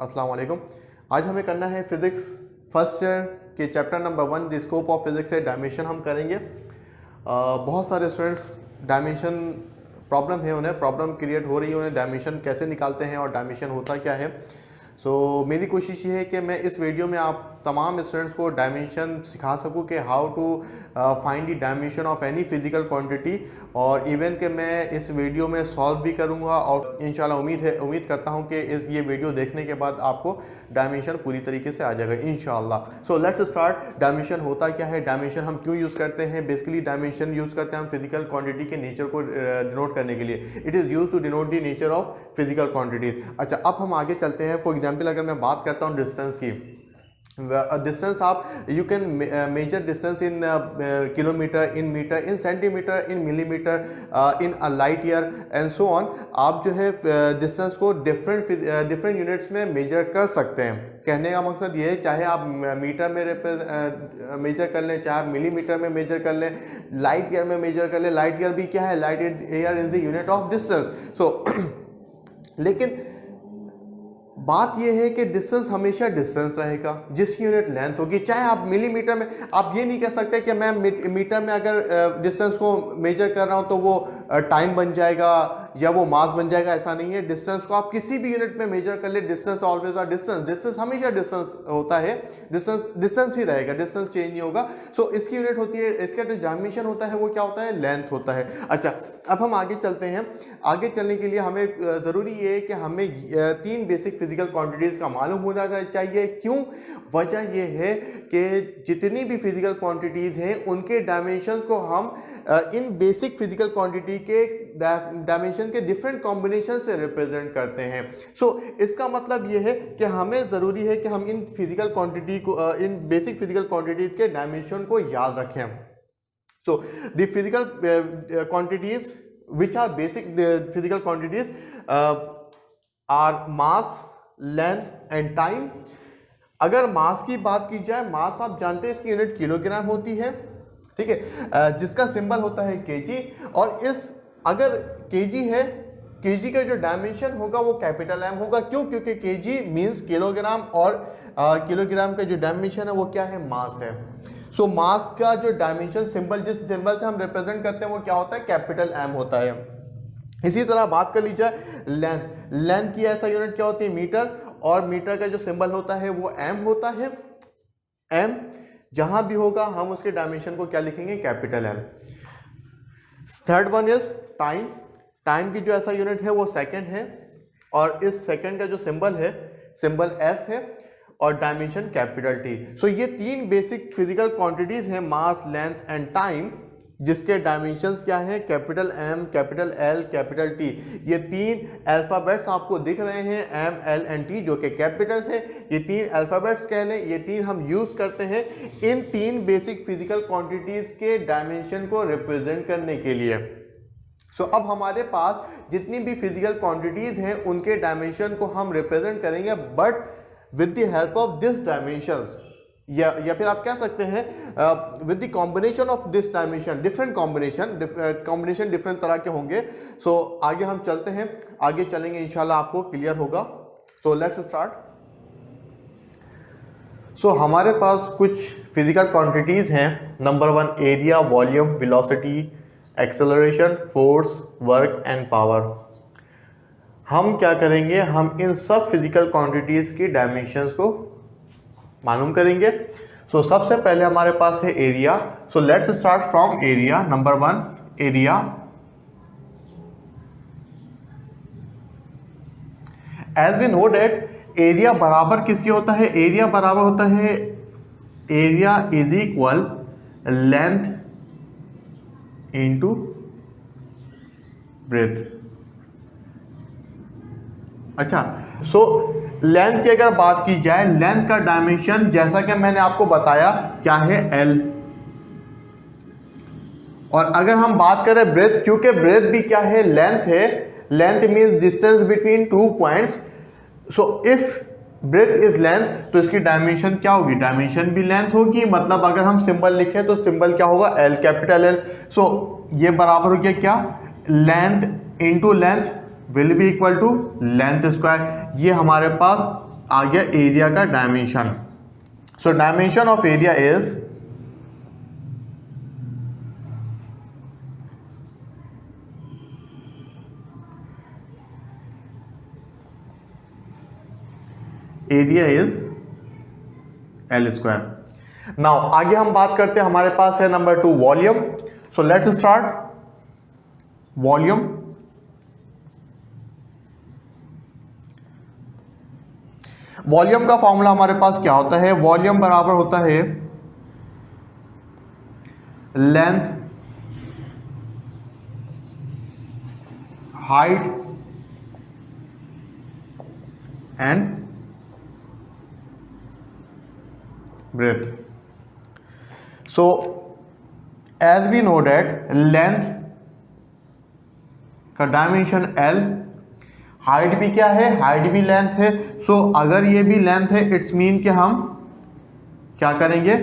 अस्सलाम वालेकुम। आज हमें करना है फिज़िक्स फर्स्ट ईयर के chapter number 1 the scope of physics से डायमेंशन हम करेंगे। बहुत सारे स्टूडेंट्स डायमेंशन प्रॉब्लम है, उन्हें प्रॉब्लम क्रिएट हो रही है, उन्हें डायमेंशन कैसे निकालते हैं और डायमेंशन होता क्या है। मेरी कोशिश ये है कि मैं इस वीडियो में आप तमाम स्टूडेंट्स को डायमेंशन सिखा सकूं कि how to find the dimension of any physical quantity, और इवन कि मैं इस वीडियो में सॉल्व भी करूंगा और इंशाल्लाह उम्मीद करता हूं कि ये वीडियो देखने के बाद आपको डायमेंशन पूरी तरीके से आ जाएगा इंशाल्लाह। सो लेट्स स्टार्ट। डायमेंशन होता क्या है, डायमेंशन हम क्यों यूज़ करते हैं। बेसिकली डायमेंशन यूज़ करते हैं हम फिजिकल क्वांटिटी के नेचर को डिनोट करने के लिए। It is use to denote the nature of physical quantities. अच्छा, अब हम आगे चलते हैं। फॉर एग्जाम्पल अगर मैं बात करता हूँ डिस्टेंस की, डिस्टेंस आप you can measure distance in kilometre, in metre, in centimetre, in millimetre, in a light year and so on. आप जो है डिस्टेंस को डिफरेंट यूनिट्स में मेजर कर सकते हैं। कहने का मकसद ये है, चाहे आप मीटर में मेजर कर लें, चाहे आप मिलीमीटर में मेजर कर लें, लाइट ईयर में मेजर कर लें। लाइट ईयर भी क्या है, light year is the unit of distance. लेकिन बात यह है कि डिस्टेंस हमेशा डिस्टेंस रहेगा जिसकी यूनिट लेंथ होगी। चाहे आप मिलीमीटर में, आप ये नहीं कह सकते कि मैं मीटर में अगर डिस्टेंस को मेजर कर रहा हूं तो वो टाइम बन जाएगा या वो मास बन जाएगा, ऐसा नहीं है। डिस्टेंस को आप किसी भी यूनिट में मेजर कर ले, distance always are distance. Distance हमेशा डिस्टेंस होता है, डिस्टेंस ही रहेगा, डिस्टेंस चेंज नहीं होगा। इसकी यूनिट होती है, इसका जो डायमेंशन होता है वो क्या होता है, लेंथ होता है। अच्छा, अब हम आगे चलते हैं। आगे चलने के लिए हमें ज़रूरी ये है कि हमें 3 बेसिक फिजिकल क्वांटिटीज़ का मालूम होना चाहिए। क्यों? वजह यह है कि जितनी भी फिजिकल क्वांटिटीज़ हैं उनके डायमेंशन को हम इन बेसिक फिजिकल क्वांटिटी के डायमेंशन के डिफरेंट कॉम्बिनेशन से रिप्रेजेंट करते हैं। इसका मतलब यह है कि हमें ज़रूरी है कि हम इन फिजिकल क्वांटिटी को, इन बेसिक फिजिकल क्वांटिटीज़ के डायमेंशन को याद रखें। The physical quantities which are basic physical quantities are mass, length and time। अगर मास की बात की जाए, मास आप जानते हैं इसकी यूनिट किलोग्राम होती है, ठीक है, जिसका सिंबल होता है केजी। और अगर केजी है, केजी का जो डायमेंशन होगा वो कैपिटल एम होगा। क्यों? क्योंकि केजी मींस किलोग्राम, और किलोग्राम का जो डायमेंशन है वो क्या है, मास है। मास का जो डायमेंशन सिंबल, जिस सिंबल से हम रिप्रेजेंट करते हैं वो क्या होता है, कैपिटल एम होता है। इसी तरह बात कर ली जाए लेंथ। लेंथ की ऐसा यूनिट क्या होती है, मीटर, और मीटर का जो सिंबल होता है वो एम होता है। एम जहां भी होगा हम उसके डायमेंशन को क्या लिखेंगे, capital M. Third one is time. Time की जो ऐसा यूनिट है वो सेकंड है, और इस सेकंड का जो सिंबल है, सिंबल एस है, और डायमेंशन कैपिटल टी। ये 3 बेसिक फिजिकल क्वांटिटीज हैं, मास, लेंथ एंड टाइम, जिसके डायमेंशंस क्या हैं, capital M, capital L, capital T. ये 3 अल्फाबेट्स आपको दिख रहे हैं, एम, एल एंड टी, जो कि कैपिटल है। ये 3 अल्फाबेट्स कह लें, ये 3 हम यूज करते हैं इन 3 बेसिक फिजिकल क्वांटिटीज के डायमेंशन को रिप्रेजेंट करने के लिए। अब हमारे पास जितनी भी फिजिकल क्वांटिटीज हैं उनके डायमेंशन को हम रिप्रेजेंट करेंगे, but with the help of this dimensions, या फिर आप कह सकते हैं with the combination of this dimension, different combination different तरह के होंगे। आगे हम चलते हैं, आगे चलेंगे इंशाल्लाह आपको क्लियर होगा। Let's start. हमारे पास कुछ फिजिकल क्वांटिटीज हैं। Number 1 area, volume, velocity, acceleration, force, work and power. हम क्या करेंगे, हम इन सब फिजिकल क्वांटिटीज की डायमेंशंस को मालूम करेंगे। सबसे पहले हमारे पास है area. Let's start from area. Number 1 area. As we know that area बराबर किसके होता है, एरिया बराबर होता है, area is equal length into breadth. अच्छा, लेंथ की अगर बात की जाए, लेंथ का डायमेंशन जैसा कि मैंने आपको बताया क्या है, एल। और अगर हम बात करें ब्रेथ, क्योंकि ब्रेथ भी क्या है, लेंथ है। Length means distance between 2 points. If breadth is length तो इसकी डायमेंशन क्या होगी, डायमेंशन भी लेंथ होगी। मतलब अगर हम सिंबल लिखें तो सिंबल क्या होगा, एल, कैपिटल एल। ये बराबर हो गया क्या, length into length will be equal to length square. ये हमारे पास आ गया एरिया का dimension. So dimension of area is area is L square. Now आगे हम बात करते हैं, हमारे पास है number 2 volume. So let's start. Volume volume का फॉर्मूला हमारे पास क्या होता है? वॉल्यूम बराबर होता है length, height and breadth. So as we know that length का डायमेंशन L, हाइट भी क्या है? हाइट भी लेंथ है। सो अगर ये भी लेंथ है, इट्स मीन कि हम क्या करेंगे?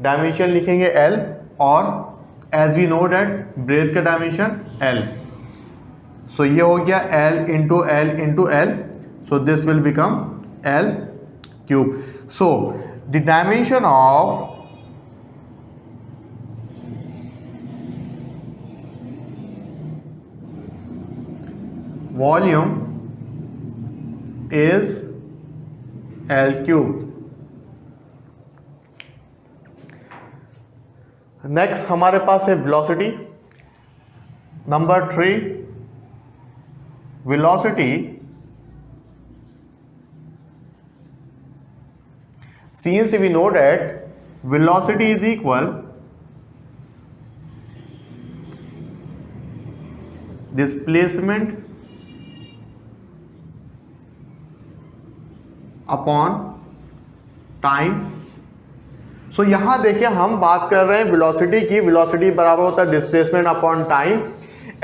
डायमेंशन लिखेंगे L, और as we know that breadth का डायमेंशन L। सो ये हो गया L into L into L, so this will become L cube. So the dimension of volume is L cube। Next हमारे पास है velocity. Number 3, velocity since we know that velocity is equal displacement upon time। सो यहां देखिए हम बात कर रहे हैं वेलोसिटी की। वेलोसिटी बराबर होता है displacement upon time.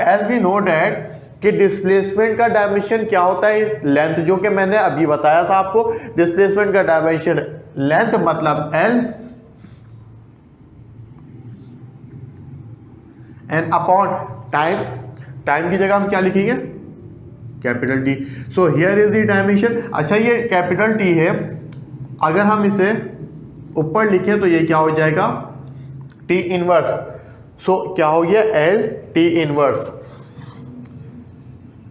As we know that कि डिस्प्लेसमेंट का डायमेंशन क्या होता है? लेंथ, जो कि मैंने अभी बताया था आपको। डिस्प्लेसमेंट का डायमेंशन लेंथ मतलब L and upon time. Time की जगह हम क्या लिखेंगे? Capital T। So here is the dimension. अच्छा, ये कैपिटल T है, अगर हम इसे ऊपर लिखें तो ये क्या हो जाएगा? T inverse. सो क्या हो गया? L T inverse.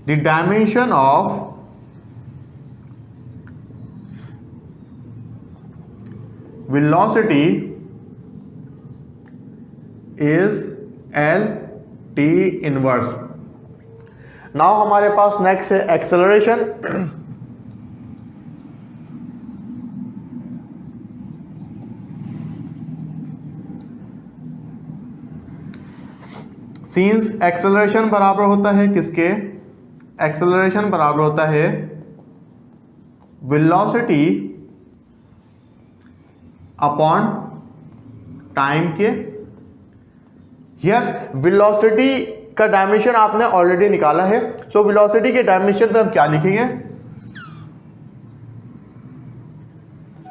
The dimension of velocity is L T inverse। Now हमारे पास नेक्स्ट है एक्सेलरेशन। सिंस एक्सेलरेशन बराबर होता है किसके? एक्सेलरेशन बराबर होता है वेलोसिटी अपॉन टाइम के। हियर वेलोसिटी का डायमेंशन आपने ऑलरेडी निकाला है। सो वेलोसिटी के डायमेंशन पे हम क्या लिखेंगे?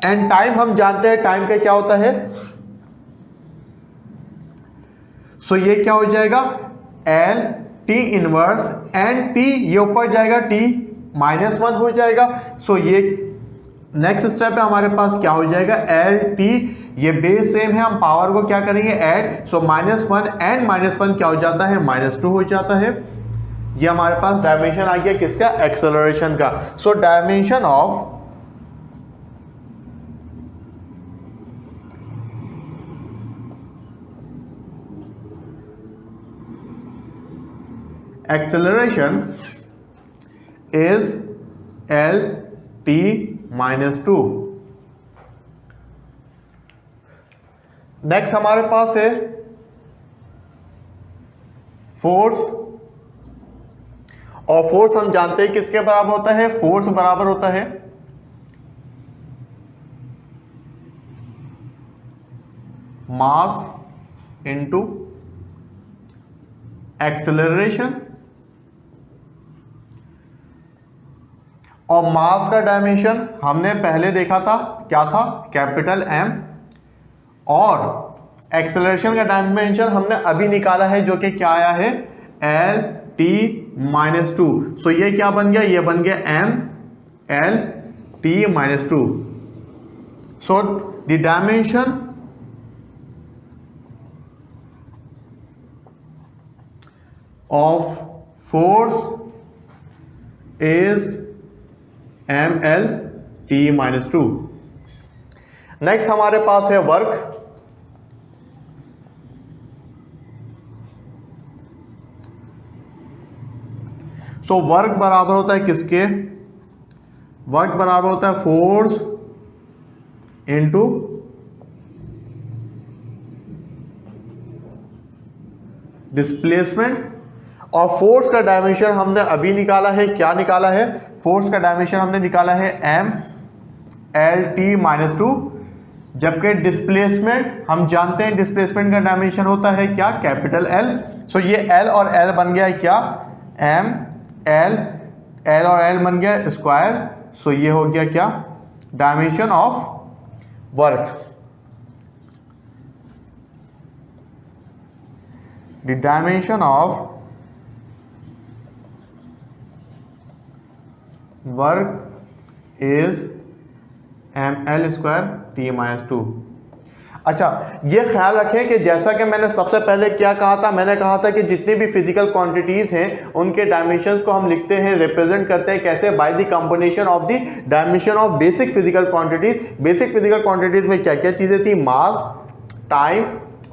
एंड टाइम हम जानते हैं, टाइम का क्या होता है? सो ये क्या हो जाएगा? L T inverse and T ये ऊपर जाएगा, T -1 हो जाएगा। सो ये नेक्स्ट स्टेप है हमारे पास क्या हो जाएगा? L T, ये बेस सेम है, हम पावर को क्या करेंगे? ऐड। सो -1 एंड -1 क्या हो जाता है? -2 हो जाता है। ये हमारे पास डायमेंशन आ गया किसका? एक्सेलरेशन का। सो dimension of acceleration is L T -2। Next हमारे पास है फोर्स, और फोर्स हम जानते हैं किसके बराबर होता है? फोर्स बराबर होता है मास इनटू एक्सेलरेशन। और मास का डायमेंशन हमने पहले देखा था, क्या था? Capital M। और एक्सेलरेशन का डायमेंशन हमने अभी निकाला है, जो कि क्या आया है? L T -2। सो ये क्या बन गया? ये बन गया M L t minus 2. So the dimension of force is ml t minus 2. Next हमारे पास है वर्क. सो वर्क बराबर होता है किसके? वर्क बराबर होता है फोर्स इनटू डिस्प्लेसमेंट. और फोर्स का डायमेंशन हमने अभी निकाला है. क्या निकाला है? फोर्स का डायमेंशन हमने निकाला है एम एल टी माइनस 2, जबकि डिस्प्लेसमेंट हम जानते हैं डिस्प्लेसमेंट का डायमेंशन होता है क्या? Capital L. सो ये एल और एल बन गया है क्या? एम एल, एल और एल बन गया स्क्वायर. सो ये हो गया क्या? Dimension of work. The dimension of work is M L square T minus 2. अच्छा, ये ख्याल रखें कि जैसा कि मैंने सबसे पहले क्या कहा था, मैंने कहा था कि जितनी भी फिजिकल क्वांटिटीज हैं उनके डायमेंशंस को हम लिखते हैं, रिप्रेजेंट करते हैं कैसे? By the combination of the dimension of basic physical quantities. Basic physical quantities में क्या क्या चीजें थी? मास, टाइम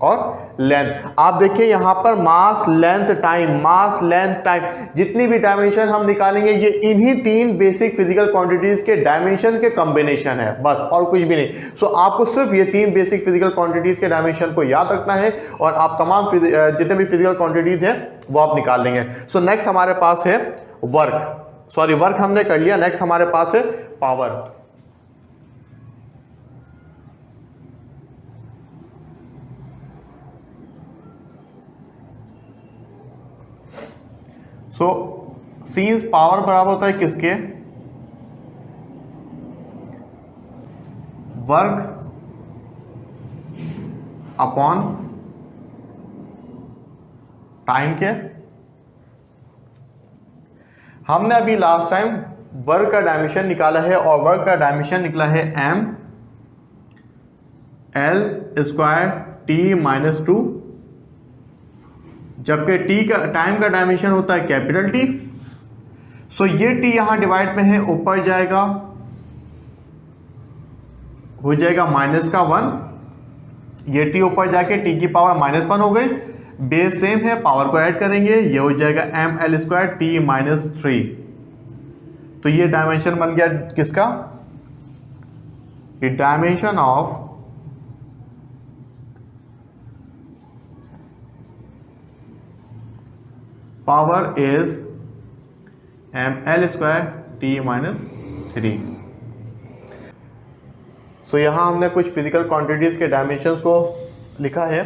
और लेंथ. आप देखिए यहां पर मास, लेंथ, टाइम, मास, लेंथ, टाइम, जितनी भी डायमेंशन हम निकालेंगे ये इन्हीं तीन बेसिक फिजिकल क्वांटिटीज के डायमेंशन के कॉम्बिनेशन है, बस और कुछ भी नहीं. सो आपको सिर्फ ये तीन बेसिक फिजिकल क्वांटिटीज के डायमेंशन को याद रखना है और आप तमाम जितने भी फिजिकल क्वांटिटीज हैं वो आप निकाल लेंगे. सो नेक्स्ट हमारे पास है वर्क. सॉरी, वर्क हमने कर लिया. नेक्स्ट हमारे पास है पावर. सो सीन्स पावर बराबर होता है किसके? वर्क अपॉन टाइम के. हमने अभी लास्ट टाइम वर्क का डायमेंशन निकाला है और वर्क का डायमेंशन निकला है M L square T minus 2, जबकि टी का टाइम का डायमेंशन होता है कैपिटल टी. सो ये टी यहां डिवाइड में है, ऊपर जाएगा हो जाएगा माइनस का 1. ये टी ऊपर जाके टी की पावर -1 हो गई. बेस सेम है, पावर को ऐड करेंगे, ये हो जाएगा M L square T minus 3. तो ये डायमेंशन बन गया किसका? The dimension of power is M L square T minus 3. So यहां हमने कुछ फिजिकल क्वांटिटीज के डायमेंशंस को लिखा है.